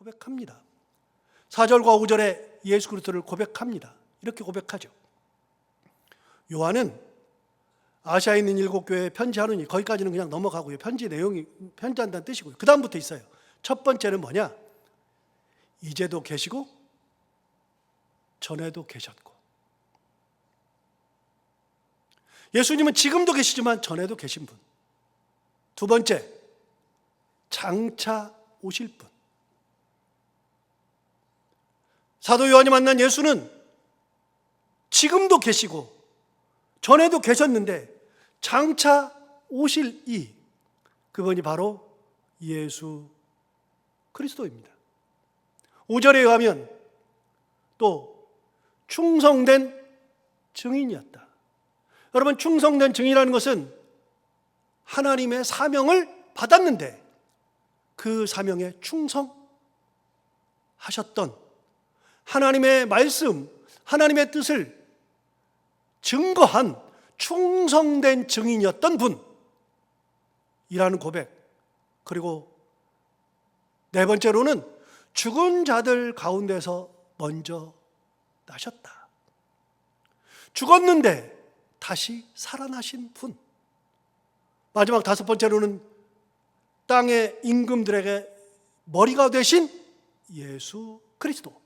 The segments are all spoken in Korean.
고백합니다. 4절과 5절에 예수 그리스도를 고백합니다. 이렇게 고백하죠. 요한은 아시아에 있는 7교회에 편지하느니, 거기까지는 그냥 넘어가고요. 편지 내용이 편지한다는 뜻이고요. 그 다음부터 있어요. 첫 번째는 뭐냐? 이제도 계시고 전에도 계셨고. 예수님은 지금도 계시지만 전에도 계신 분. 두 번째, 장차 오실 분. 사도 요한이 만난 예수는 지금도 계시고 전에도 계셨는데 장차 오실 그분이 바로 예수 그리스도입니다. 5절에 의하면 또 충성된 증인이었다. 여러분, 충성된 증인이라는 것은 하나님의 사명을 받았는데 그 사명에 충성하셨던, 하나님의 말씀, 하나님의 뜻을 증거한 충성된 증인이었던 분이라는 고백. 그리고 네 번째로는 죽은 자들 가운데서 먼저 나셨다. 죽었는데 다시 살아나신 분. 마지막 다섯 번째로는 땅의 임금들에게 머리가 되신 예수 그리스도.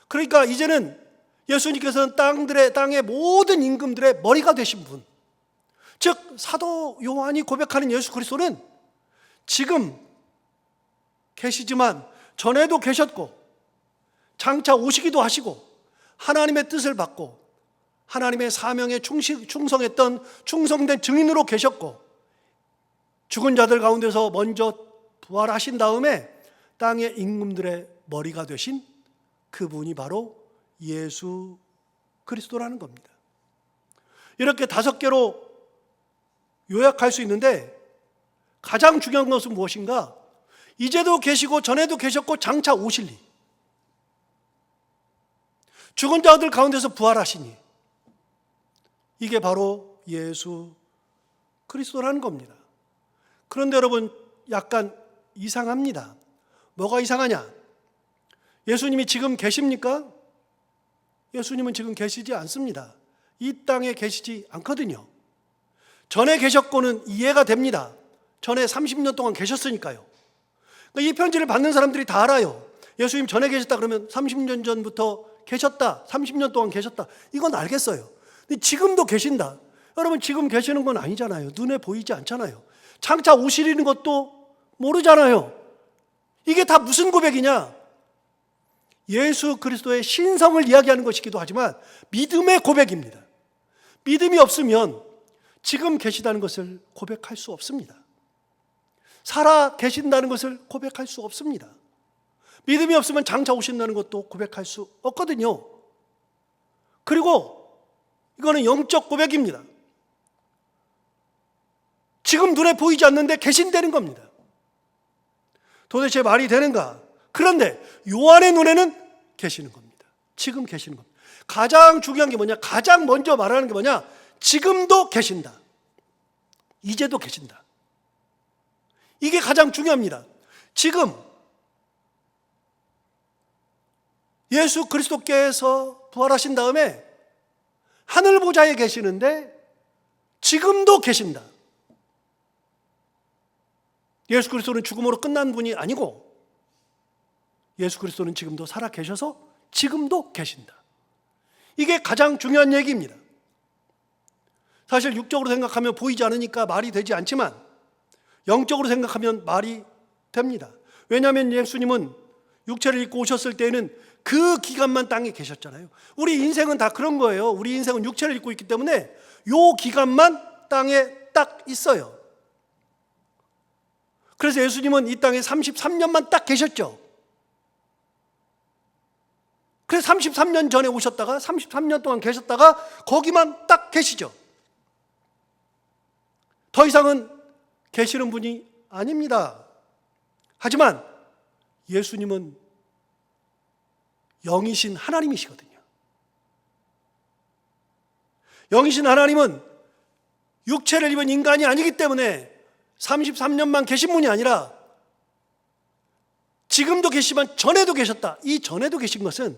그러니까 이제는 예수님께서는 땅의 모든 임금들의 머리가 되신 분. 즉 사도 요한이 고백하는 예수 그리스도는 지금 계시지만 전에도 계셨고 장차 오시기도 하시고 하나님의 뜻을 받고 하나님의 사명에 충성했던 충성된 증인으로 계셨고 죽은 자들 가운데서 먼저 부활하신 다음에 땅의 임금들의 머리가 되신 그분이 바로 예수 그리스도라는 겁니다. 이렇게 5개로 요약할 수 있는데 가장 중요한 것은 무엇인가? 이제도 계시고 전에도 계셨고 장차 오실리, 죽은 자들 가운데서 부활하시니, 이게 바로 예수 그리스도라는 겁니다. 그런데 여러분, 약간 이상합니다. 뭐가 이상하냐? 예수님이 지금 계십니까? 예수님은 지금 계시지 않습니다. 이 땅에 계시지 않거든요. 전에 계셨고는 이해가 됩니다. 전에 30년 동안 계셨으니까요. 이 편지를 받는 사람들이 다 알아요. 예수님 전에 계셨다 그러면 30년 전부터 계셨다, 30년 동안 계셨다, 이건 알겠어요. 근데 지금도 계신다. 여러분, 지금 계시는 건 아니잖아요. 눈에 보이지 않잖아요. 장차 오시리는 것도 모르잖아요. 이게 다 무슨 고백이냐? 예수 그리스도의 신성을 이야기하는 것이기도 하지만 믿음의 고백입니다. 믿음이 없으면 지금 계시다는 것을 고백할 수 없습니다. 살아 계신다는 것을 고백할 수 없습니다. 믿음이 없으면 장차 오신다는 것도 고백할 수 없거든요. 그리고 이거는 영적 고백입니다. 지금 눈에 보이지 않는데 계신다는 겁니다. 도대체 말이 되는가? 그런데 요한의 눈에는 계시는 겁니다. 지금 계시는 겁니다. 가장 중요한 게 뭐냐? 가장 먼저 말하는 게 뭐냐? 지금도 계신다. 이제도 계신다. 이게 가장 중요합니다. 지금 예수 그리스도께서 부활하신 다음에 하늘 보좌에 계시는데 지금도 계신다. 예수 그리스도는 죽음으로 끝난 분이 아니고 예수 그리스도는 지금도 살아 계셔서 지금도 계신다. 이게 가장 중요한 얘기입니다. 사실 육적으로 생각하면 보이지 않으니까 말이 되지 않지만 영적으로 생각하면 말이 됩니다. 왜냐하면 예수님은 육체를 입고 오셨을 때에는 그 기간만 땅에 계셨잖아요. 우리 인생은 다 그런 거예요. 우리 인생은 육체를 입고 있기 때문에 요 기간만 땅에 딱 있어요. 그래서 예수님은 이 땅에 33년만 딱 계셨죠. 그래서 33년 전에 오셨다가 33년 동안 계셨다가 거기만 딱 계시죠. 더 이상은 계시는 분이 아닙니다. 하지만 예수님은 영이신 하나님이시거든요. 영이신 하나님은 육체를 입은 인간이 아니기 때문에 33년만 계신 분이 아니라 지금도 계시지만 전에도 계셨다. 이 전에도 계신 것은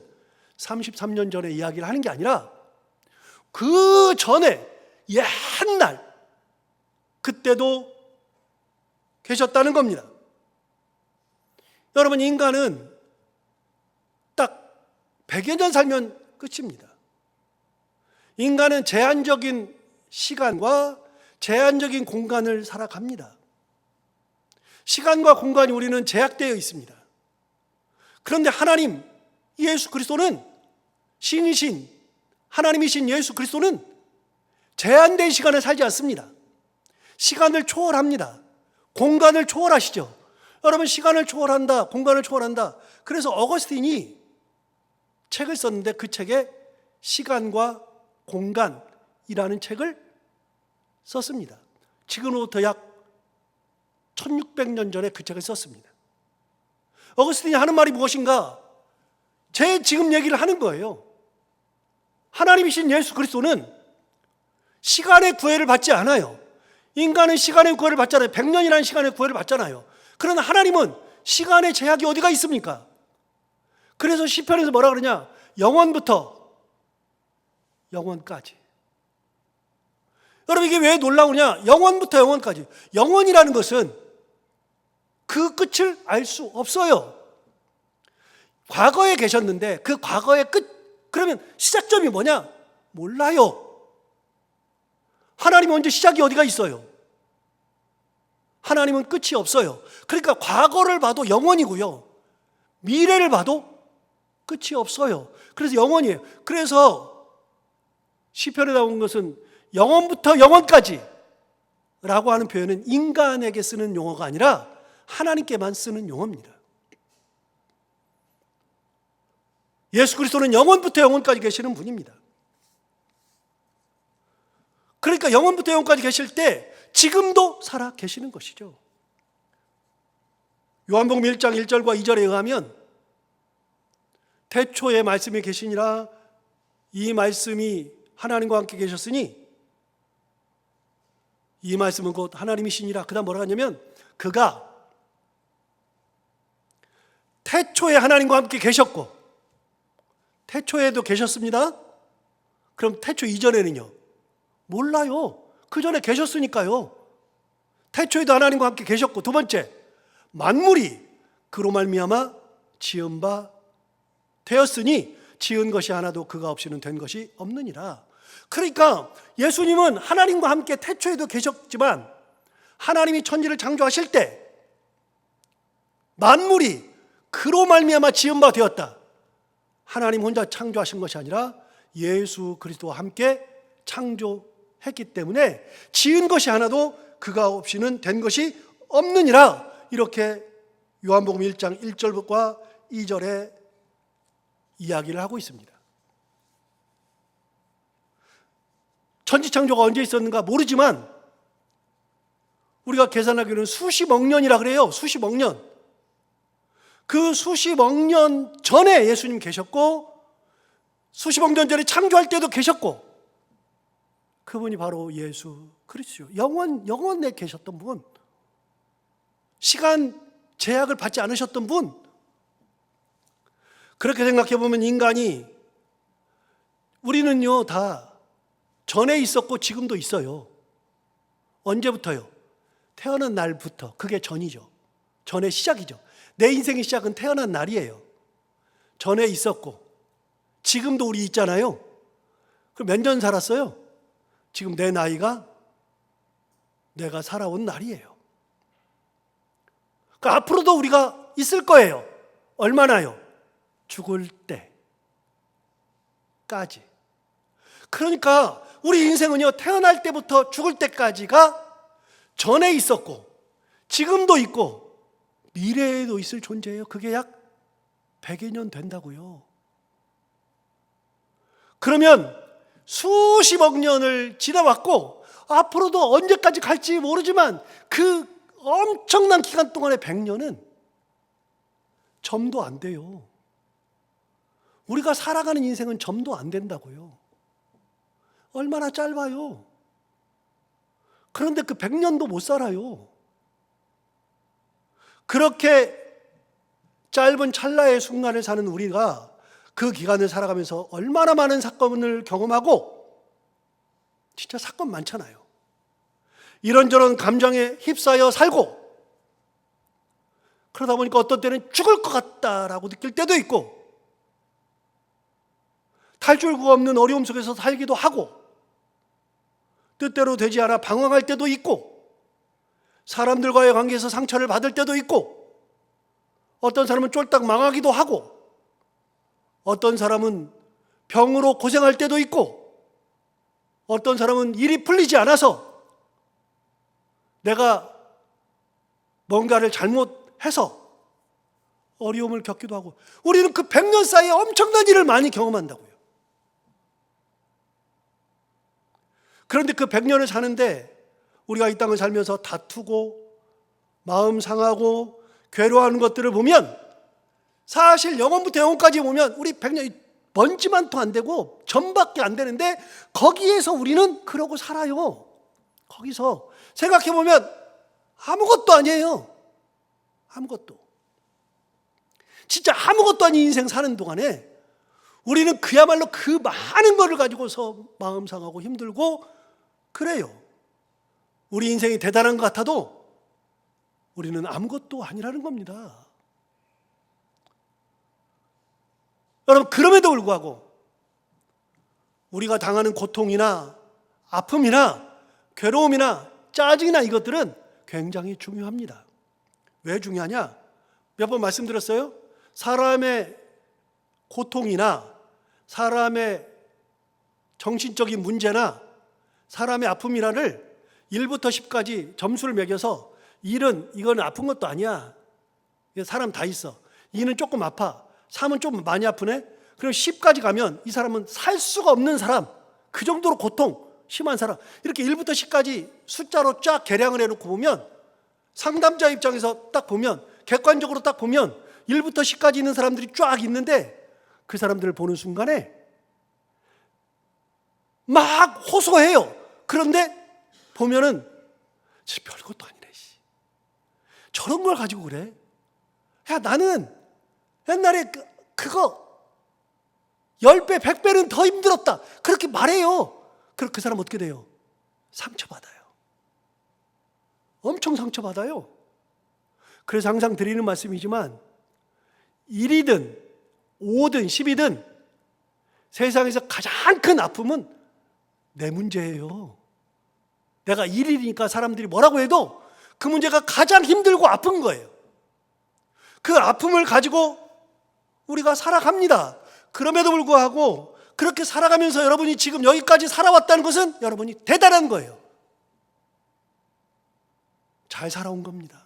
33년 전의 이야기를 하는 게 아니라 그 전에 옛날 그때도 계셨다는 겁니다. 여러분, 인간은 딱 100여 년 살면 끝입니다. 인간은 제한적인 시간과 제한적인 공간을 살아갑니다. 시간과 공간이 우리는 제약되어 있습니다. 그런데 하나님, 예수 그리스도는 신이신 하나님이신 예수 그리스도는 제한된 시간을 살지 않습니다. 시간을 초월합니다. 공간을 초월하시죠. 여러분, 시간을 초월한다, 공간을 초월한다. 그래서 어거스틴이 책을 썼는데 그 책에 시간과 공간이라는 책을 썼습니다. 지금으로부터 약 1600년 전에 그 책을 썼습니다. 어거스틴이 하는 말이 무엇인가? 제 지금 얘기를 하는 거예요. 하나님이신 예수 그리스도는 시간의 구애를 받지 않아요. 인간은 시간의 구애를 받잖아요. 100년이라는 시간의 구애를 받잖아요. 그러나 하나님은 시간의 제약이 어디가 있습니까? 그래서 시편에서 뭐라 그러냐? 영원부터 영원까지. 여러분, 이게 왜 놀라우냐? 영원부터 영원까지. 영원이라는 것은 그 끝을 알 수 없어요. 과거에 계셨는데 그 과거의 끝, 그러면 시작점이 뭐냐? 몰라요. 하나님은 언제 시작이 어디가 있어요? 하나님은 끝이 없어요. 그러니까 과거를 봐도 영원이고요, 미래를 봐도 끝이 없어요. 그래서 영원이에요. 그래서 시편에 나온 것은 영원부터 영원까지 라고 하는 표현은 인간에게 쓰는 용어가 아니라 하나님께만 쓰는 용어입니다. 예수 그리스도는 영원부터 영원까지 계시는 분입니다. 그러니까 영원부터 영원까지 계실 때 지금도 살아 계시는 것이죠. 요한복음 1장 1절과 2절에 의하면 태초에 말씀이 계시니라, 이 말씀이 하나님과 함께 계셨으니 이 말씀은 곧 하나님이시니라. 그 다음 뭐라고 하냐면 그가 태초에 하나님과 함께 계셨고, 태초에도 계셨습니다. 그럼 태초 이전에는요? 몰라요. 그 전에 계셨으니까요. 태초에도 하나님과 함께 계셨고, 두 번째, 만물이 그로 말미암아 지은 바 되었으니 지은 것이 하나도 그가 없이는 된 것이 없느니라. 그러니까 예수님은 하나님과 함께 태초에도 계셨지만 하나님이 천지를 창조하실 때 만물이 그로 말미암아 지은 바 되었다. 하나님 혼자 창조하신 것이 아니라 예수 그리스도와 함께 창조했기 때문에 지은 것이 하나도 그가 없이는 된 것이 없느니라. 이렇게 요한복음 1장 1절과 2절에 이야기를 하고 있습니다. 천지창조가 언제 있었는가 모르지만 우리가 계산하기로는 수십억 년이라 그래요. 수십억 년. 그 수십억 년 전에 예수님 계셨고, 수십억 년 전에 창조할 때도 계셨고, 그분이 바로 예수 그리스도, 영원에 계셨던 분, 시간 제약을 받지 않으셨던 분. 그렇게 생각해 보면 인간이, 우리는요 다 전에 있었고 지금도 있어요. 언제부터요? 태어난 날부터. 그게 전이죠. 전의 시작이죠. 내 인생의 시작은 태어난 날이에요. 전에 있었고 지금도 우리 있잖아요. 그럼 몇 년 살았어요? 지금 내 나이가 내가 살아온 날이에요. 그러니까 앞으로도 우리가 있을 거예요. 얼마나요? 죽을 때까지. 그러니까 우리 인생은요, 태어날 때부터 죽을 때까지가 전에 있었고 지금도 있고 미래에도 있을 존재예요. 그게 약 100여 년 된다고요. 그러면 수십억 년을 지나왔고 앞으로도 언제까지 갈지 모르지만 그 엄청난 기간 동안의 100년은 점도 안 돼요. 우리가 살아가는 인생은 점도 안 된다고요. 얼마나 짧아요. 그런데 그 100년도 못 살아요. 그렇게 짧은 찰나의 순간을 사는 우리가 그 기간을 살아가면서 얼마나 많은 사건을 경험하고, 진짜 사건 많잖아요. 이런저런 감정에 휩싸여 살고, 그러다 보니까 어떤 때는 죽을 것 같다라고 느낄 때도 있고, 탈출구가 없는 어려움 속에서 살기도 하고, 뜻대로 되지 않아 방황할 때도 있고, 사람들과의 관계에서 상처를 받을 때도 있고, 어떤 사람은 쫄딱 망하기도 하고, 어떤 사람은 병으로 고생할 때도 있고, 어떤 사람은 일이 풀리지 않아서 내가 뭔가를 잘못해서 어려움을 겪기도 하고, 우리는 그 100년 사이에 엄청난 일을 많이 경험한다고요. 그런데 그 100년을 사는데 우리가 이 땅을 살면서 다투고 마음 상하고 괴로워하는 것들을 보면, 사실 영원부터 영원까지 보면 우리 100년 먼지만도 안 되고 전밖에 안 되는데, 거기에서 우리는 그러고 살아요. 거기서 생각해 보면 아무것도 아니에요. 아무것도. 진짜 아무것도 아닌 인생 사는 동안에 우리는 그야말로 그 많은 것을 가지고서 마음 상하고 힘들고 그래요. 우리 인생이 대단한 것 같아도 우리는 아무것도 아니라는 겁니다. 여러분, 그럼에도 불구하고 우리가 당하는 고통이나 아픔이나 괴로움이나 짜증이나 이것들은 굉장히 중요합니다. 왜 중요하냐? 몇 번 말씀드렸어요? 사람의 고통이나 사람의 정신적인 문제나 사람의 아픔이라를 1부터 10까지 점수를 매겨서 1은 이건 아픈 것도 아니야. 사람 다 있어. 2는 조금 아파. 3은 좀 많이 아프네. 그럼 10까지 가면 이 사람은 살 수가 없는 사람, 그 정도로 고통 심한 사람, 이렇게 1부터 10까지 숫자로 쫙 계량을 해놓고 보면, 상담자 입장에서 딱 보면, 객관적으로 딱 보면 1부터 10까지 있는 사람들이 쫙 있는데, 그 사람들을 보는 순간에 막 호소해요. 그런데 보면은 별것도 아니네. 저런 걸 가지고 그래? 야, 나는 옛날에 그거 10배, 100배는 더 힘들었다. 그렇게 말해요. 그럼 그 사람 어떻게 돼요? 상처받아요. 엄청 상처받아요. 그래서 항상 드리는 말씀이지만, 1이든 5든 10이든 세상에서 가장 큰 아픔은 내 문제예요. 내가 1일이니까 사람들이 뭐라고 해도 그 문제가 가장 힘들고 아픈 거예요. 그 아픔을 가지고 우리가 살아갑니다. 그럼에도 불구하고 그렇게 살아가면서 여러분이 지금 여기까지 살아왔다는 것은 여러분이 대단한 거예요. 잘 살아온 겁니다.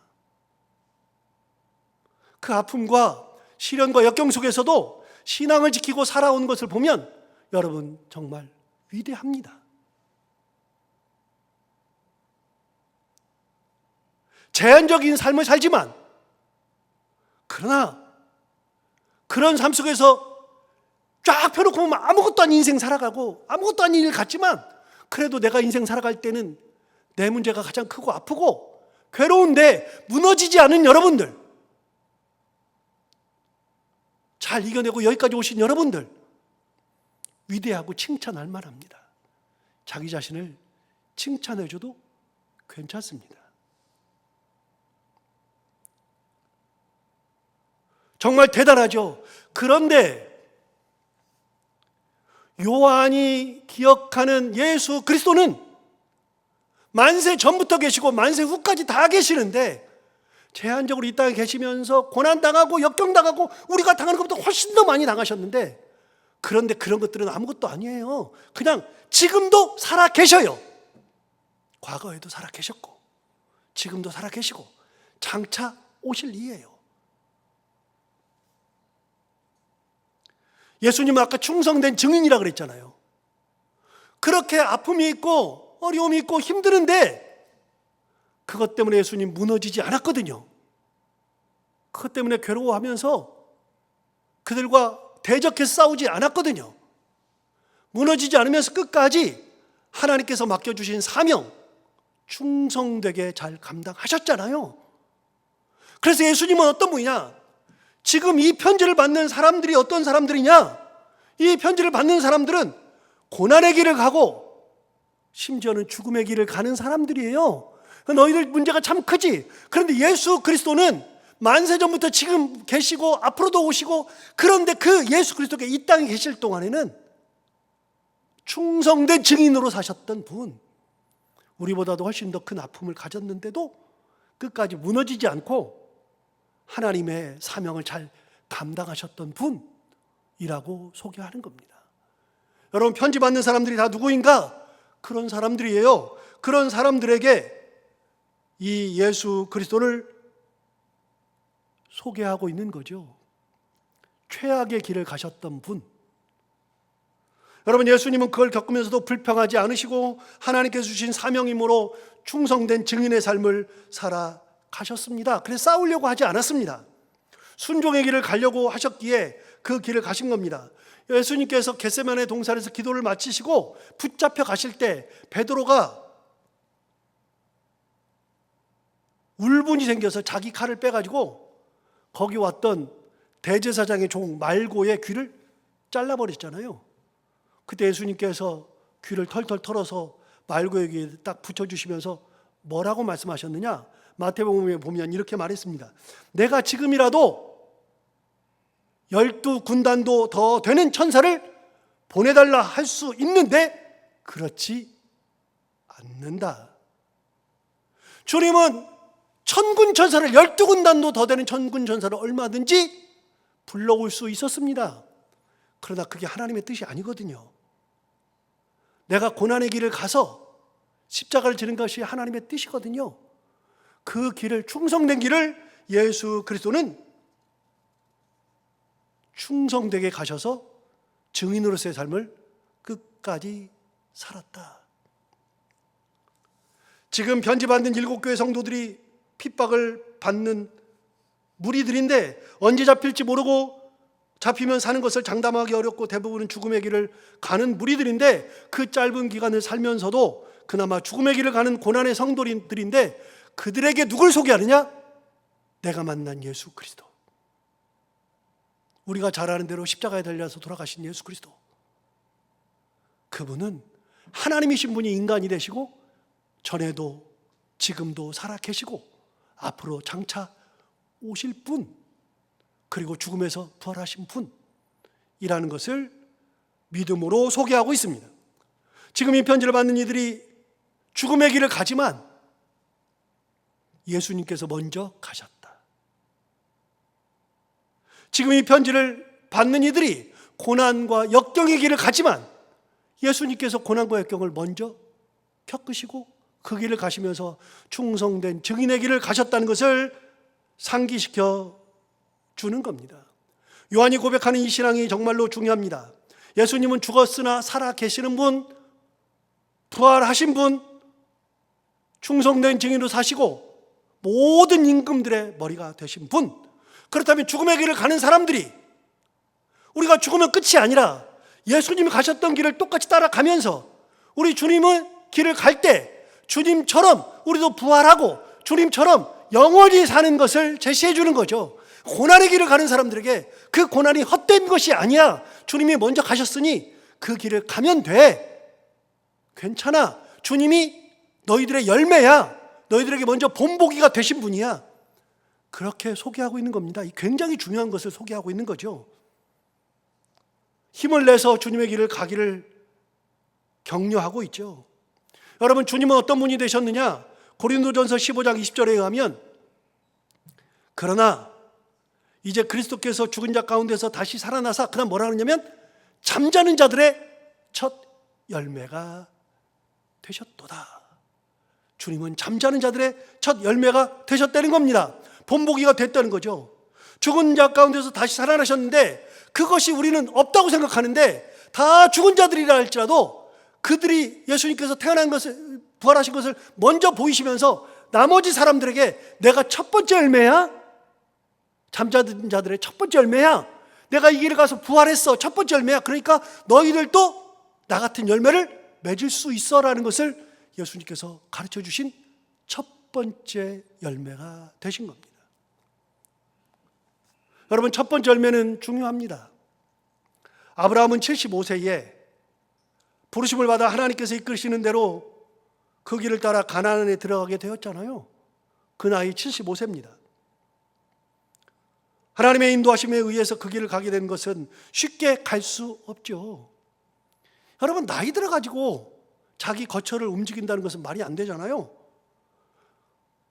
그 아픔과 시련과 역경 속에서도 신앙을 지키고 살아온 것을 보면 여러분 정말 위대합니다. 제한적인 삶을 살지만, 그러나 그런 삶 속에서 쫙 펴놓고 보면 아무것도 아닌 인생 살아가고 아무것도 아닌 일 같지만, 그래도 내가 인생 살아갈 때는 내 문제가 가장 크고 아프고 괴로운데 무너지지 않은 여러분들, 잘 이겨내고 여기까지 오신 여러분들, 위대하고 칭찬할 만합니다. 자기 자신을 칭찬해줘도 괜찮습니다. 정말 대단하죠. 그런데 요한이 기억하는 예수 그리스도는 만세 전부터 계시고 만세 후까지 다 계시는데, 제한적으로 이 땅에 계시면서 고난당하고 역경당하고 우리가 당하는 것보다 훨씬 더 많이 당하셨는데, 그런데 그런 것들은 아무것도 아니에요. 그냥 지금도 살아 계셔요. 과거에도 살아 계셨고 지금도 살아 계시고 장차 오실 이예요. 예수님은 아까 충성된 증인이라 그랬잖아요. 그렇게 아픔이 있고 어려움이 있고 힘드는데 그것 때문에 예수님 무너지지 않았거든요. 그것 때문에 괴로워하면서 그들과 대적해서 싸우지 않았거든요. 무너지지 않으면서 끝까지 하나님께서 맡겨주신 사명 충성되게 잘 감당하셨잖아요. 그래서 예수님은 어떤 분이냐? 지금 이 편지를 받는 사람들이 어떤 사람들이냐? 이 편지를 받는 사람들은 고난의 길을 가고 심지어는 죽음의 길을 가는 사람들이에요. 너희들 문제가 참 크지? 그런데 예수 그리스도는 만세전부터 지금 계시고 앞으로도 오시고, 그런데 그 예수 그리스도가 이 땅에 계실 동안에는 충성된 증인으로 사셨던 분, 우리보다도 훨씬 더 큰 아픔을 가졌는데도 끝까지 무너지지 않고 하나님의 사명을 잘 감당하셨던 분이라고 소개하는 겁니다. 여러분, 편지 받는 사람들이 다 누구인가? 그런 사람들이에요. 그런 사람들에게 이 예수 그리스도를 소개하고 있는 거죠. 최악의 길을 가셨던 분. 여러분, 예수님은 그걸 겪으면서도 불평하지 않으시고 하나님께서 주신 사명임으로 충성된 증인의 삶을 살아가셨습니다. 그래서 싸우려고 하지 않았습니다. 순종의 길을 가려고 하셨기에 그 길을 가신 겁니다. 예수님께서 겟세마네 동산에서 기도를 마치시고 붙잡혀 가실 때 베드로가 울분이 생겨서 자기 칼을 빼가지고 거기 왔던 대제사장의 종 말고의 귀를 잘라버렸잖아요. 그때 예수님께서 귀를 털털 털어서 말고의 귀에 딱 붙여주시면서 뭐라고 말씀하셨느냐? 마태복음에 보면 이렇게 말했습니다. 내가 지금이라도 12군단도 더 되는 천사를 보내달라 할 수 있는데 그렇지 않는다. 주님은 천군 천사를, 12군단도 더 되는 천군 천사를 얼마든지 불러올 수 있었습니다. 그러나 그게 하나님의 뜻이 아니거든요. 내가 고난의 길을 가서 십자가를 지는 것이 하나님의 뜻이거든요. 그 길을, 충성된 길을 예수 그리스도는 충성되게 가셔서 증인으로서의 삶을 끝까지 살았다. 지금 편지받는 7교회 성도들이 핍박을 받는 무리들인데 언제 잡힐지 모르고 잡히면 사는 것을 장담하기 어렵고 대부분은 죽음의 길을 가는 무리들인데, 그 짧은 기간을 살면서도 그나마 죽음의 길을 가는 고난의 성도들인데 그들에게 누굴 소개하느냐? 내가 만난 예수 그리스도, 우리가 잘 아는 대로 십자가에 달려서 돌아가신 예수 그리스도. 그분은 하나님이신 분이 인간이 되시고 전에도 지금도 살아 계시고 앞으로 장차 오실 분, 그리고 죽음에서 부활하신 분이라는 것을 믿음으로 소개하고 있습니다. 지금 이 편지를 받는 이들이 죽음의 길을 가지만 예수님께서 먼저 가셨다. 지금 이 편지를 받는 이들이 고난과 역경의 길을 가지만 예수님께서 고난과 역경을 먼저 겪으시고 그 길을 가시면서 충성된 증인의 길을 가셨다는 것을 상기시켜 주는 겁니다. 요한이 고백하는 이 신앙이 정말로 중요합니다. 예수님은 죽었으나 살아 계시는 분, 부활하신 분, 충성된 증인으로 사시고 모든 임금들의 머리가 되신 분. 그렇다면 죽음의 길을 가는 사람들이, 우리가 죽으면 끝이 아니라 예수님이 가셨던 길을 똑같이 따라가면서 우리 주님의 길을 갈 때 주님처럼 우리도 부활하고 주님처럼 영원히 사는 것을 제시해 주는 거죠. 고난의 길을 가는 사람들에게 그 고난이 헛된 것이 아니야. 주님이 먼저 가셨으니 그 길을 가면 돼. 괜찮아. 주님이 너희들의 열매야. 너희들에게 먼저 본보기가 되신 분이야. 그렇게 소개하고 있는 겁니다. 굉장히 중요한 것을 소개하고 있는 거죠. 힘을 내서 주님의 길을 가기를 격려하고 있죠. 여러분, 주님은 어떤 분이 되셨느냐? 고린도전서 15장 20절에 의하면, 그러나 이제 그리스도께서 죽은 자 가운데서 다시 살아나사, 그다음 뭐라 그러냐면 잠자는 자들의 첫 열매가 되셨도다. 주님은 잠자는 자들의 첫 열매가 되셨다는 겁니다. 본보기가 됐다는 거죠. 죽은 자 가운데서 다시 살아나셨는데 그것이 우리는 없다고 생각하는데, 다 죽은 자들이라 할지라도 그들이 예수님께서 태어난 것을, 부활하신 것을 먼저 보이시면서 나머지 사람들에게 내가 첫 번째 열매야? 잠자는 자들의 첫 번째 열매야? 내가 이 길을 가서 부활했어. 첫 번째 열매야. 그러니까 너희들도 나 같은 열매를 맺을 수 있어 라는 것을 예수님께서 가르쳐 주신 첫 번째 열매가 되신 겁니다. 여러분, 첫 번째 열매는 중요합니다. 아브라함은 75세에 부르심을 받아 하나님께서 이끄시는 대로 그 길을 따라 가나안에 들어가게 되었잖아요. 그 나이 75세입니다. 하나님의 인도하심에 의해서 그 길을 가게 된 것은 쉽게 갈 수 없죠. 여러분, 나이 들어가지고 자기 거처를 움직인다는 것은 말이 안 되잖아요.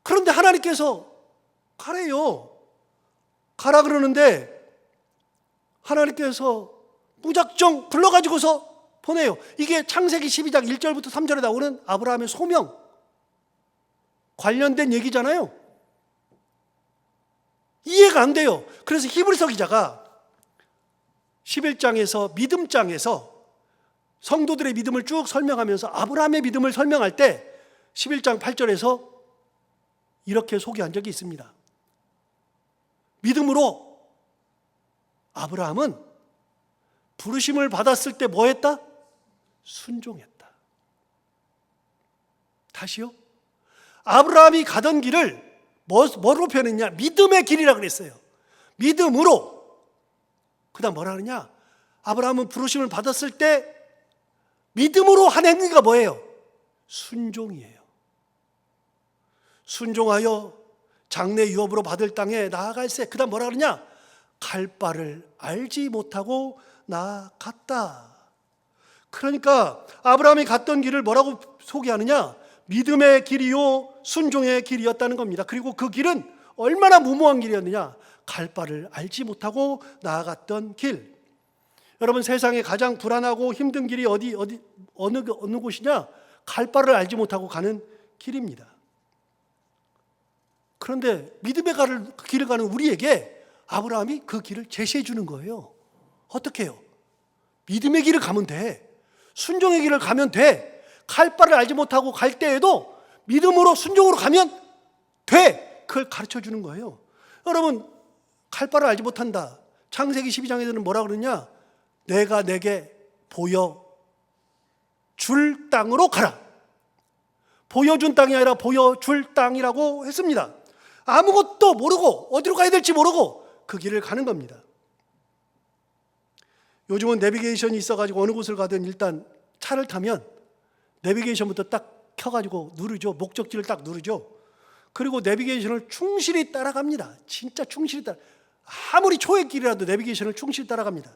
그런데 하나님께서 가래요. 가라 그러는데 하나님께서 무작정 불러가지고서 보내요. 이게 창세기 12장 1절부터 3절에 나오는 아브라함의 소명 관련된 얘기잖아요. 이해가 안 돼요. 그래서 히브리서 기자가 11장에서 믿음장에서 성도들의 믿음을 쭉 설명하면서 아브라함의 믿음을 설명할 때 11장 8절에서 이렇게 소개한 적이 있습니다. 믿음으로 아브라함은 부르심을 받았을 때 뭐 했다? 순종했다. 다시요. 아브라함이 가던 길을 뭐로 표현했냐? 믿음의 길이라 그랬어요. 믿음으로. 그 다음 뭐라 그러냐? 아브라함은 부르심을 받았을 때 믿음으로 한 행위가 뭐예요? 순종이에요. 순종하여 장래 유업으로 받을 땅에 나아갈세. 그 다음 뭐라 그러냐? 갈 바를 알지 못하고 나아갔다. 그러니까 아브라함이 갔던 길을 뭐라고 소개하느냐? 믿음의 길이요 순종의 길이었다는 겁니다. 그리고 그 길은 얼마나 무모한 길이었느냐? 갈 바를 알지 못하고 나아갔던 길. 여러분, 세상에 가장 불안하고 힘든 길이 어느 곳이냐? 갈 바를 알지 못하고 가는 길입니다. 그런데 믿음의 길을 가는 우리에게 아브라함이 그 길을 제시해 주는 거예요. 어떻게 해요? 믿음의 길을 가면 돼. 순종의 길을 가면 돼. 갈 바를 알지 못하고 갈 때에도 믿음으로 순종으로 가면 돼. 그걸 가르쳐 주는 거예요. 여러분, 갈 바를 알지 못한다. 창세기 12장에서는 뭐라 그러냐? 내가 내게 보여줄 땅으로 가라. 보여준 땅이 아니라 보여줄 땅이라고 했습니다. 아무것도 모르고 어디로 가야 될지 모르고 그 길을 가는 겁니다. 요즘은 내비게이션이 있어가지고 어느 곳을 가든 일단 차를 타면 내비게이션부터 딱 켜가지고 누르죠. 목적지를 딱 누르죠. 그리고 내비게이션을 충실히 따라갑니다. 진짜 충실히 아무리 초행길이라도 내비게이션을 충실히 따라갑니다.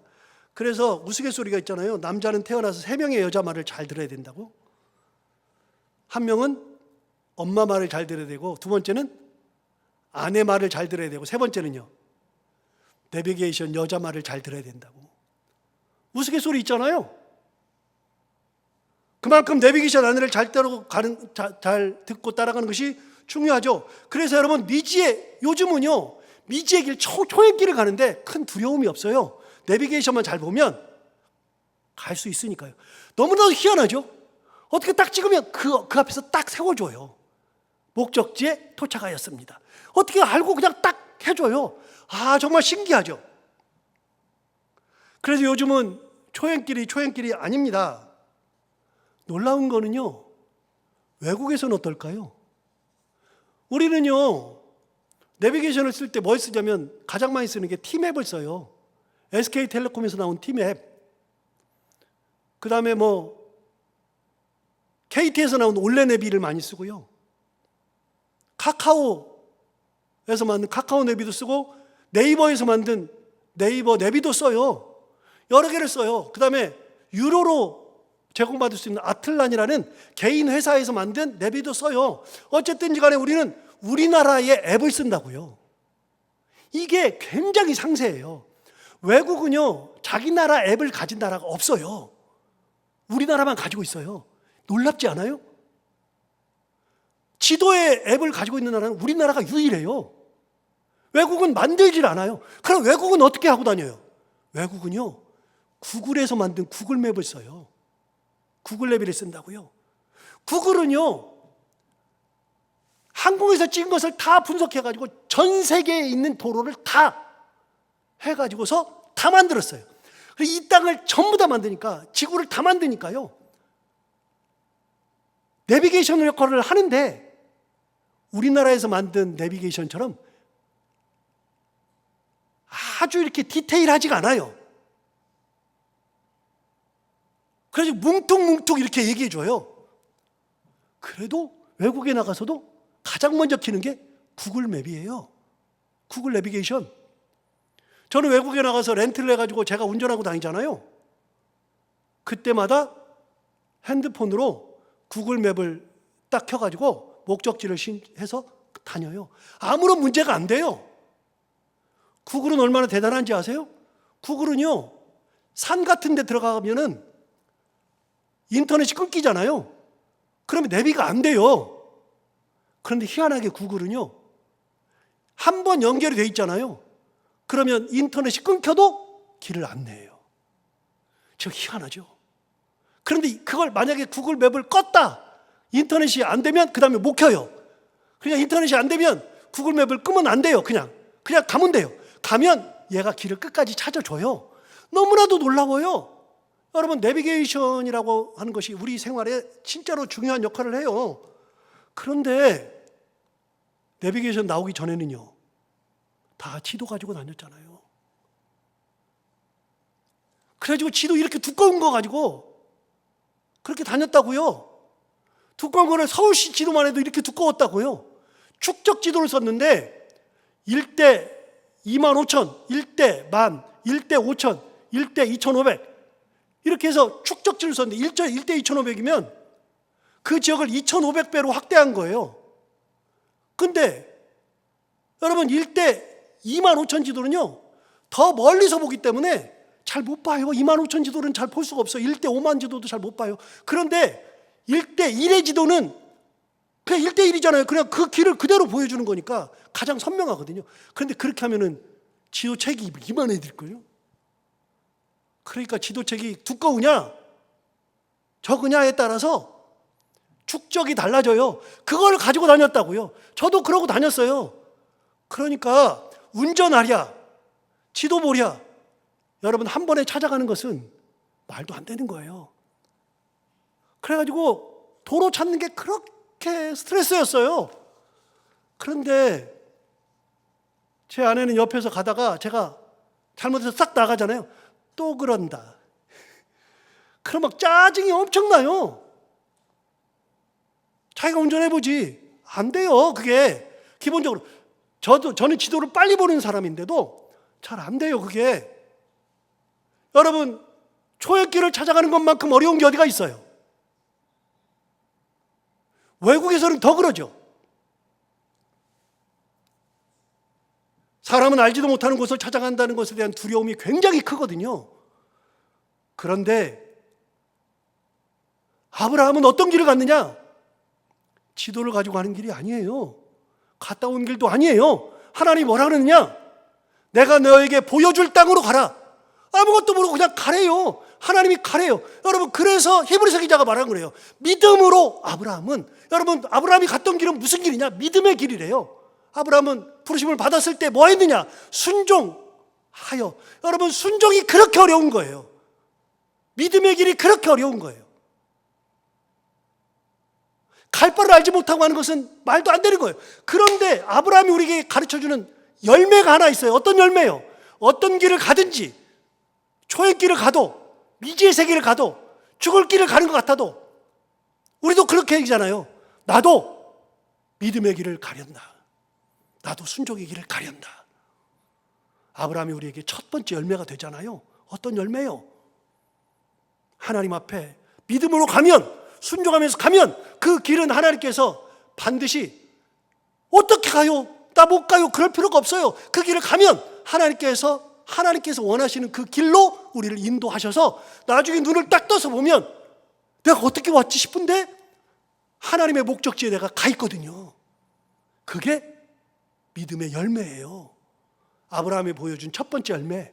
그래서 우스갯소리가 있잖아요. 남자는 태어나서 3명의 여자 말을 잘 들어야 된다고. 한 명은 엄마 말을 잘 들어야 되고, 두 번째는 아내 말을 잘 들어야 되고, 세 번째는요, 내비게이션 여자 말을 잘 들어야 된다고. 우스갯소리 있잖아요. 그만큼 내비게이션 안내를 잘 듣고 따라가는 것이 중요하죠. 그래서 여러분, 요즘은요 미지의 길, 초행길을 가는데 큰 두려움이 없어요. 내비게이션만 잘 보면 갈 수 있으니까요. 너무나도 희한하죠. 어떻게 딱 찍으면 그 앞에서 딱 세워줘요. 목적지에 도착하였습니다. 어떻게 알고 그냥 딱 해줘요. 정말 신기하죠. 그래서 요즘은 초행길이 아닙니다. 놀라운 거는요, 외국에서는 어떨까요? 우리는요, 내비게이션을 쓸 때 뭘 쓰냐면 가장 많이 쓰는 게 티맵을 써요. SK텔레콤에서 나온 티맵. 그 다음에 KT에서 나온 올레내비를 많이 쓰고요. 카카오에서 만든 카카오 내비도 쓰고, 네이버에서 만든 네이버 내비도 써요. 여러 개를 써요. 그 다음에 유로로 제공받을 수 있는 아틀란이라는 개인 회사에서 만든 내비도 써요. 어쨌든지 간에 우리는 우리나라의 앱을 쓴다고요. 이게 굉장히 상세해요. 외국은요, 자기 나라 앱을 가진 나라가 없어요. 우리나라만 가지고 있어요. 놀랍지 않아요? 지도의 앱을 가지고 있는 나라는 우리나라가 유일해요. 외국은 만들질 않아요. 그럼 외국은 어떻게 하고 다녀요? 외국은요, 구글에서 만든 구글맵을 써요. 구글 내비를 쓴다고요. 구글은요, 항공에서 찍은 것을 다 분석해가지고 전 세계에 있는 도로를 다 해가지고서 다 만들었어요. 이 땅을 전부 다 만드니까, 지구를 다 만드니까요, 내비게이션 역할을 하는데 우리나라에서 만든 내비게이션처럼 아주 이렇게 디테일하지가 않아요. 그래서 뭉툭뭉툭 이렇게 얘기해 줘요. 그래도 외국에 나가서도 가장 먼저 키는 게 구글 맵이에요. 구글 내비게이션. 저는 외국에 나가서 렌트를 해가지고 제가 운전하고 다니잖아요. 그때마다 핸드폰으로 구글 맵을 딱 켜가지고 목적지를 해서 다녀요. 아무런 문제가 안 돼요. 구글은 얼마나 대단한지 아세요? 구글은요, 산 같은 데 들어가면은 인터넷이 끊기잖아요. 그러면 내비가 안 돼요. 그런데 희한하게 구글은요, 한 번 연결이 돼 있잖아요. 그러면 인터넷이 끊겨도 길을 안내해요. 저 희한하죠. 그런데 그걸 만약에 구글 맵을 껐다, 인터넷이 안 되면 그 다음에 못 켜요. 그냥 인터넷이 안 되면 구글 맵을 끄면 안 돼요. 그냥 가면 돼요. 가면 얘가 길을 끝까지 찾아줘요. 너무나도 놀라워요. 여러분, 내비게이션이라고 하는 것이 우리 생활에 진짜로 중요한 역할을 해요. 그런데 내비게이션 나오기 전에는요, 다 지도 가지고 다녔잖아요. 그래가지고 지도 이렇게 두꺼운 거 가지고 그렇게 다녔다고요. 두꺼운 거는 서울시 지도만 해도 이렇게 두꺼웠다고요. 축적 지도를 썼는데 1대 25,000, 1대 10,000, 1대 5,000, 1대 2,500 이렇게 해서 축적 지도를 썼는데 1대 2,500이면 그 지역을 2,500배로 확대한 거예요. 근데 여러분, 1대 25,000 지도는요, 더 멀리서 보기 때문에 잘 못 봐요. 25,000 지도는 잘 볼 수가 없어요. 1대 5만 지도도 잘 못 봐요. 그런데 1대 1의 지도는 그냥 1대 1이잖아요. 그냥 그 길을 그대로 보여주는 거니까 가장 선명하거든요. 그런데 그렇게 하면은 지도책이 이만해질걸요. 그러니까 지도책이 두꺼우냐 적으냐에 따라서 축적이 달라져요. 그걸 가지고 다녔다고요. 저도 그러고 다녔어요. 그러니까 운전하랴, 지도 보랴, 여러분 한 번에 찾아가는 것은 말도 안 되는 거예요. 그래가지고 도로 찾는 게 그렇게 스트레스였어요. 그런데 제 아내는 옆에서 가다가 제가 잘못해서 싹 나가잖아요. 또 그런다. 그럼 막 짜증이 엄청나요. 자기가 운전해보지. 안 돼요, 그게. 기본적으로. 저는 지도를 빨리 보는 사람인데도 잘 안 돼요, 그게. 여러분, 초역길을 찾아가는 것만큼 어려운 게 어디가 있어요? 외국에서는 더 그러죠. 사람은 알지도 못하는 곳을 찾아간다는 것에 대한 두려움이 굉장히 크거든요. 그런데 아브라함은 어떤 길을 갔느냐? 지도를 가지고 가는 길이 아니에요. 갔다 온 길도 아니에요. 하나님이 뭐라 그러느냐? 내가 너에게 보여줄 땅으로 가라. 아무것도 모르고 그냥 가래요. 하나님이 가래요. 여러분, 그래서 히브리서 기자가 말한 거래요. 믿음으로 아브라함은, 여러분, 아브라함이 갔던 길은 무슨 길이냐? 믿음의 길이래요. 아브라함은 부르심을 받았을 때 뭐 했느냐? 순종하여. 여러분, 순종이 그렇게 어려운 거예요. 믿음의 길이 그렇게 어려운 거예요. 갈 바를 알지 못하고 하는 것은 말도 안 되는 거예요. 그런데 아브라함이 우리에게 가르쳐주는 열매가 하나 있어요. 어떤 열매요? 어떤 길을 가든지, 초의 길을 가도, 미지의 세계를 가도, 죽을 길을 가는 것 같아도 우리도 그렇게 얘기잖아요. 나도 믿음의 길을 가련다. 나도 순종의 길을 가련다. 아브라함이 우리에게 첫 번째 열매가 되잖아요. 어떤 열매요? 하나님 앞에 믿음으로 가면, 순종하면서 가면 그 길은 하나님께서 반드시 어떻게 가요? 나 못 가요. 그럴 필요가 없어요. 그 길을 가면 하나님께서 원하시는 그 길로 우리를 인도하셔서 나중에 눈을 딱 떠서 보면 내가 어떻게 왔지 싶은데 하나님의 목적지에 내가 가 있거든요. 그게 믿음의 열매예요. 아브라함이 보여준 첫 번째 열매.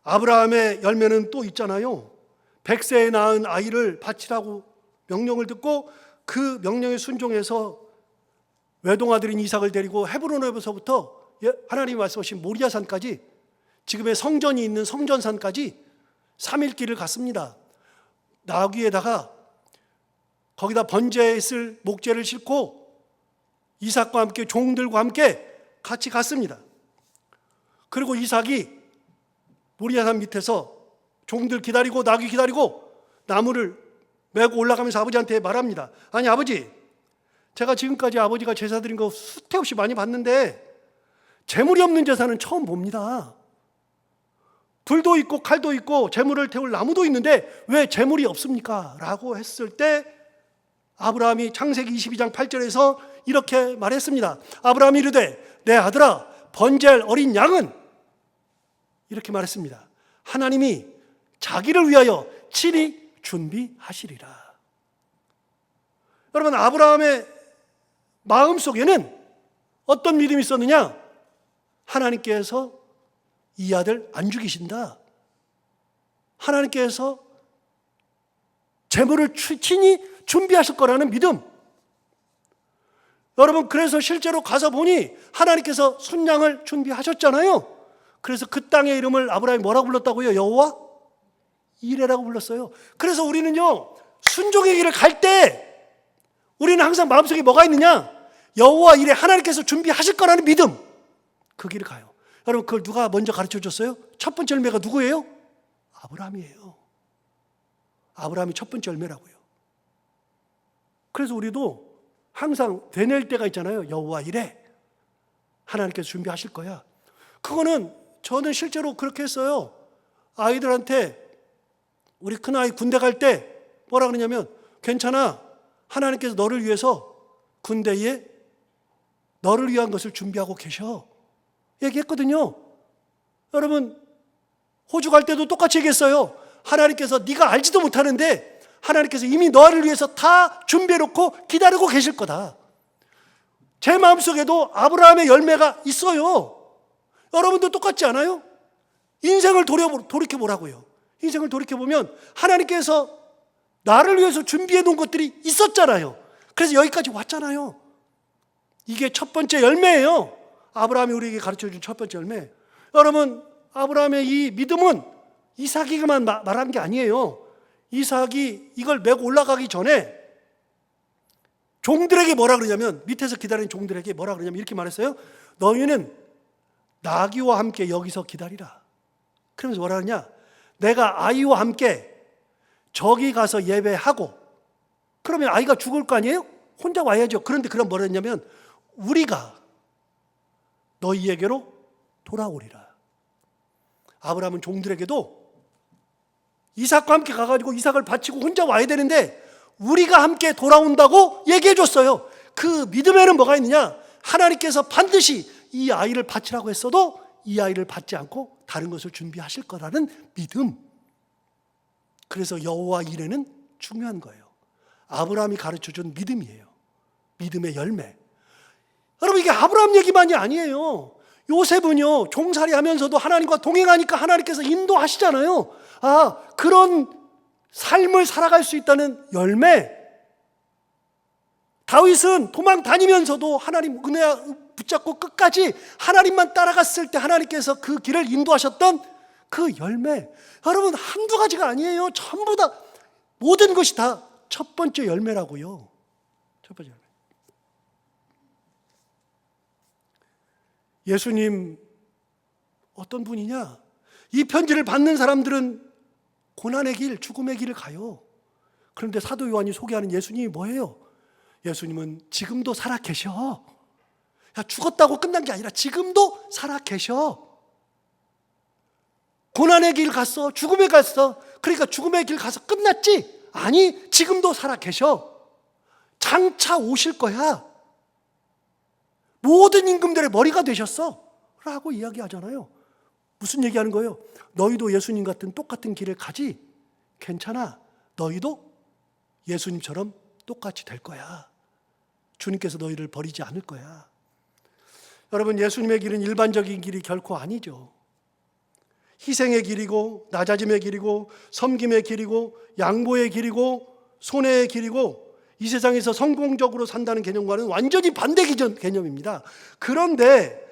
아브라함의 열매는 또 있잖아요. 100세에 낳은 아이를 바치라고 명령을 듣고 그 명령에 순종해서 외동아들인 이삭을 데리고 헤브론에서부터 하나님이 말씀하신 모리아산까지, 지금의 성전이 있는 성전산까지 3일 길을 갔습니다. 나귀에다가 거기다 번제에 쓸 목재를 싣고 이삭과 함께 종들과 함께 같이 갔습니다. 그리고 이삭이 모리아산 밑에서 종들 기다리고 나귀 기다리고 나무를 메고 올라가면서 아버지한테 말합니다. 아니 아버지, 제가 지금까지 아버지가 제사 드린 거 수태없이 많이 봤는데 재물이 없는 제사는 처음 봅니다. 불도 있고 칼도 있고 재물을 태울 나무도 있는데 왜 재물이 없습니까? 라고 했을 때 아브라함이 창세기 22장 8절에서 이렇게 말했습니다. 아브라함이 이르되 내 아들아 번제할 어린 양은, 이렇게 말했습니다. 하나님이 자기를 위하여 친히 준비하시리라. 여러분, 아브라함의 마음속에는 어떤 믿음이 있었느냐? 하나님께서 이 아들 안 죽이신다. 하나님께서 재물을 친히 준비하실 거라는 믿음. 여러분, 그래서 실제로 가서 보니 하나님께서 순양을 준비하셨잖아요. 그래서 그 땅의 이름을 아브라함이 뭐라고 불렀다고요? 여호와 이레라고 불렀어요. 그래서 우리는요, 순종의 길을 갈 때 우리는 항상 마음속에 뭐가 있느냐? 여호와 이레, 하나님께서 준비하실 거라는 믿음. 그 길을 가요. 여러분, 그걸 누가 먼저 가르쳐 줬어요? 첫 번째 열매가 누구예요? 아브라함이에요. 아브라함이 첫 번째 열매라고요. 그래서 우리도 항상 되뇌일 때가 있잖아요. 여호와 이레, 하나님께서 준비하실 거야. 그거는 저는 실제로 그렇게 했어요. 아이들한테, 우리 큰아이 군대 갈 때 뭐라 그러냐면, 괜찮아, 하나님께서 너를 위해서 군대에 너를 위한 것을 준비하고 계셔, 얘기했거든요. 여러분, 호주 갈 때도 똑같이 얘기했어요. 하나님께서 네가 알지도 못하는데 하나님께서 이미 너를 위해서 다 준비해놓고 기다리고 계실 거다. 제 마음속에도 아브라함의 열매가 있어요. 여러분도 똑같지 않아요? 인생을 돌이켜보라고요. 인생을 돌이켜보면 하나님께서 나를 위해서 준비해 놓은 것들이 있었잖아요. 그래서 여기까지 왔잖아요. 이게 첫 번째 열매예요. 아브라함이 우리에게 가르쳐준 첫 번째 열매. 여러분, 아브라함의 이 믿음은 이삭이만 말한 게 아니에요. 이삭이 이걸 메고 올라가기 전에 종들에게 뭐라 그러냐면, 밑에서 기다리는 종들에게 뭐라 그러냐면 이렇게 말했어요. 너희는 나귀와 함께 여기서 기다리라. 그러면서 뭐라 그러냐? 내가 아이와 함께 저기 가서 예배하고, 그러면 아이가 죽을 거 아니에요? 혼자 와야죠. 그런데 그럼 뭐라 했냐면, 우리가 너희에게로 돌아오리라. 아브라함은 종들에게도 이삭과 함께 가가지고 이삭을 바치고 혼자 와야 되는데 우리가 함께 돌아온다고 얘기해 줬어요. 그 믿음에는 뭐가 있느냐? 하나님께서 반드시 이 아이를 바치라고 했어도 이 아이를 받지 않고 다른 것을 준비하실 거라는 믿음. 그래서 여호와 이레는 중요한 거예요. 아브라함이 가르쳐준 믿음이에요. 믿음의 열매. 여러분, 이게 아브라함 얘기만이 아니에요. 요셉은요, 종살이 하면서도 하나님과 동행하니까 하나님께서 인도하시잖아요. 아, 그런 삶을 살아갈 수 있다는 열매. 다윗은 도망 다니면서도 하나님 은혜 붙잡고 끝까지 하나님만 따라갔을 때 하나님께서 그 길을 인도하셨던 그 열매. 여러분, 한두 가지가 아니에요. 전부 다, 모든 것이 다 첫 번째 열매라고요. 첫 번째 열매. 예수님 어떤 분이냐? 이 편지를 받는 사람들은 고난의 길, 죽음의 길을 가요. 그런데 사도 요한이 소개하는 예수님이 뭐예요? 예수님은 지금도 살아 계셔. 야, 죽었다고 끝난 게 아니라 지금도 살아 계셔. 고난의 길 갔어. 죽음에 갔어. 그러니까 죽음의 길 가서 끝났지? 아니, 지금도 살아 계셔. 장차 오실 거야. 모든 임금들의 머리가 되셨어 라고 이야기하잖아요. 무슨 얘기하는 거예요? 너희도 예수님 같은 똑같은 길을 가지? 괜찮아. 너희도 예수님처럼 똑같이 될 거야. 주님께서 너희를 버리지 않을 거야. 여러분, 예수님의 길은 일반적인 길이 결코 아니죠. 희생의 길이고, 낮아짐의 길이고, 섬김의 길이고, 양보의 길이고, 손해의 길이고, 이 세상에서 성공적으로 산다는 개념과는 완전히 반대 개념입니다. 그런데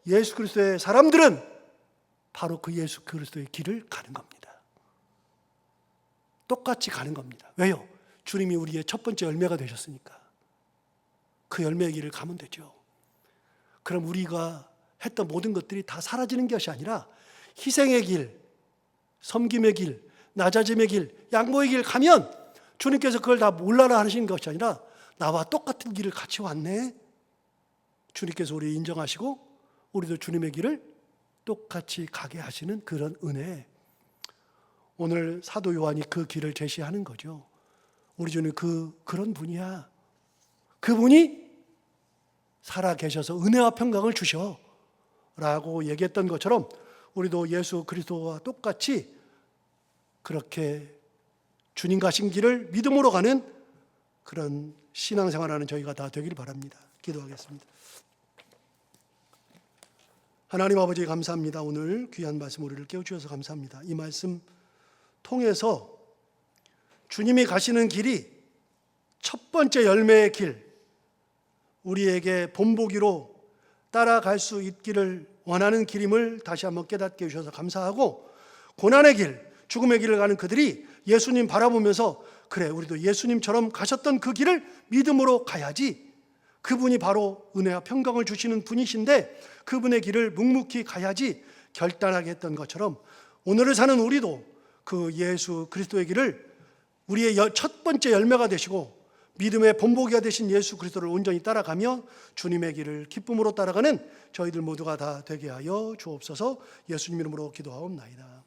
예수 그리스도의 사람들은 바로 그 예수 그리스도의 길을 가는 겁니다. 똑같이 가는 겁니다. 왜요? 주님이 우리의 첫 번째 열매가 되셨으니까. 그 열매의 길을 가면 되죠. 그럼 우리가 했던 모든 것들이 다 사라지는 것이 아니라 희생의 길, 섬김의 길, 낮아짐의 길, 양보의 길 가면 주님께서 그걸 다 몰라라 하시는 것이 아니라 나와 똑같은 길을 같이 왔네. 주님께서 우리 인정하시고 우리도 주님의 길을 똑같이 가게 하시는 그런 은혜. 오늘 사도 요한이 그 길을 제시하는 거죠. 우리 주님 그런 분이야. 그분이 살아 계셔서 은혜와 평강을 주셔 라고 얘기했던 것처럼 우리도 예수 그리스도와 똑같이 그렇게 주님 가신 길을 믿음으로 가는 그런 신앙생활하는 저희가 다 되길 바랍니다. 기도하겠습니다. 하나님 아버지 감사합니다. 오늘 귀한 말씀 우리를 깨워주셔서 감사합니다. 이 말씀 통해서 주님이 가시는 길이 첫 번째 열매의 길, 우리에게 본보기로 따라갈 수 있기를 원하는 길임을 다시 한번 깨닫게 해주셔서 감사하고, 고난의 길, 죽음의 길을 가는 그들이 예수님 바라보면서 그래 우리도 예수님처럼 가셨던 그 길을 믿음으로 가야지, 그분이 바로 은혜와 평강을 주시는 분이신데 그분의 길을 묵묵히 가야지 결단하게 했던 것처럼 오늘을 사는 우리도 그 예수 그리스도의 길을 우리의 첫 번째 열매가 되시고 믿음의 본보기가 되신 예수 그리스도를 온전히 따라가며 주님의 길을 기쁨으로 따라가는 저희들 모두가 다 되게 하여 주옵소서. 예수님 이름으로 기도하옵나이다.